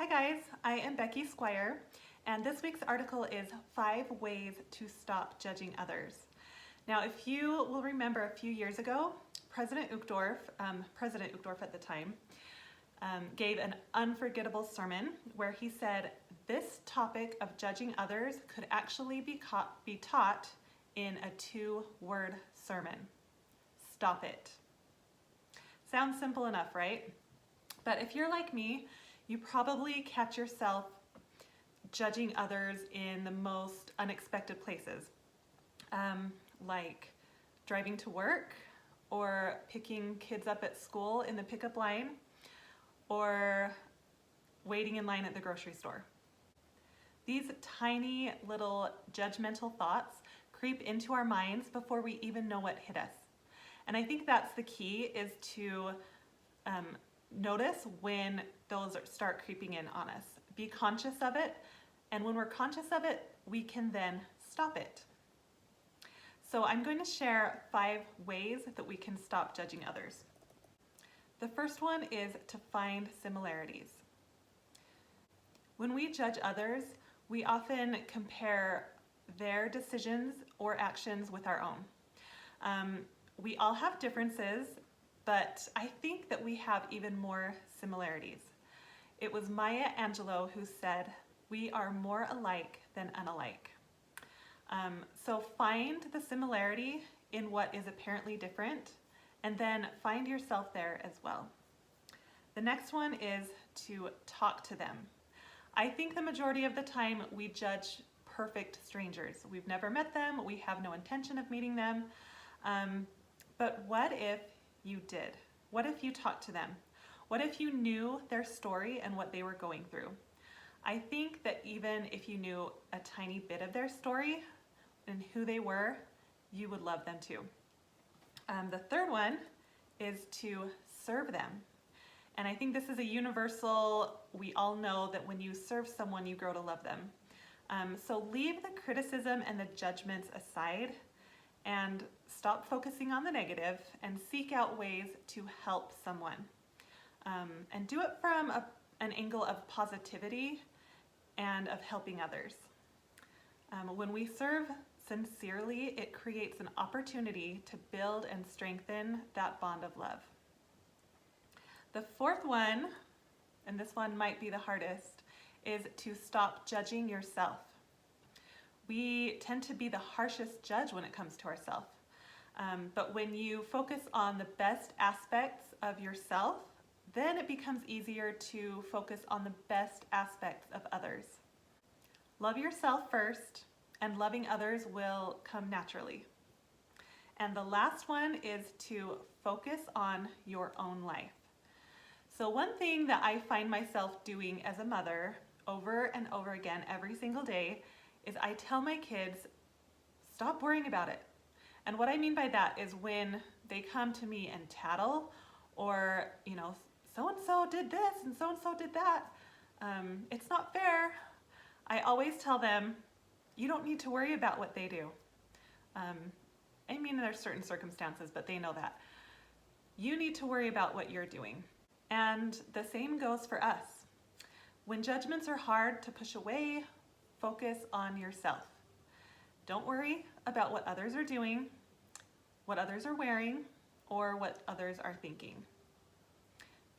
Hi guys, I am Becky Squire, and this week's article is 5 ways to stop judging others. Now, if you will remember a few years ago, President Uchtdorf at the time, gave an unforgettable sermon where he said this topic of judging others could actually be taught in a 2-word sermon. Stop it. Sounds simple enough, right? But if you're like me, you probably catch yourself judging others in the most unexpected places, like driving to work, or picking kids up at school in the pickup line, or waiting in line at the grocery store. These tiny little judgmental thoughts creep into our minds before we even know what hit us. And I think that's the key, is to notice when those start creeping in on us. Be conscious of it, and when we're conscious of it, we can then stop it. So I'm going to share 5 ways that we can stop judging others. The first one is to find similarities. When we judge others, we often compare their decisions or actions with our own. We all have differences, but I think that we have even more similarities. It was Maya Angelou who said, "We are more alike than unalike." So find the similarity in what is apparently different, and then find yourself there as well. The next one is to talk to them. I think the majority of the time we judge perfect strangers. We've never met them, we have no intention of meeting them, but what if you did? What if you talked to them? What if you knew their story and what they were going through? I think that even if you knew a tiny bit of their story and who they were, you would love them too. The third one is to serve them. And I think this is a universal, we all know that when you serve someone, you grow to love them. So leave the criticism and the judgments aside and stop focusing on the negative and seek out ways to help someone. And do it from an angle of positivity and of helping others. When we serve sincerely, it creates an opportunity to build and strengthen that bond of love. The fourth one, and this one might be the hardest, is to stop judging yourself. We tend to be the harshest judge when it comes to ourselves. But when you focus on the best aspects of yourself, then it becomes easier to focus on the best aspects of others. Love yourself first, and loving others will come naturally. And the last one is to focus on your own life. So one thing that I find myself doing as a mother over and over again every single day is I tell my kids, stop worrying about it. And what I mean by that is when they come to me and tattle, or, so-and-so did this and so-and-so did that, it's not fair. I always tell them, you don't need to worry about what they do. I mean, there's certain circumstances, but they know that. You need to worry about what you're doing. And the same goes for us. When judgments are hard to push away, focus on yourself. Don't worry about what others are doing, what others are wearing, or what others are thinking.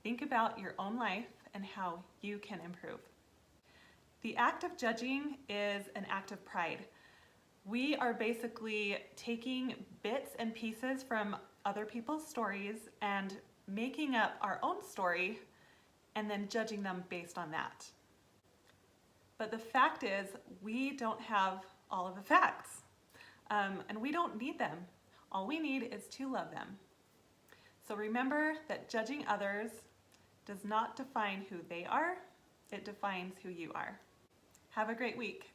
Think about your own life and how you can improve. The act of judging is an act of pride. We are basically taking bits and pieces from other people's stories and making up our own story and then judging them based on that. But the fact is, we don't have all of the facts, and we don't need them. All we need is to love them. So remember that judging others does not define who they are, it defines who you are. Have a great week.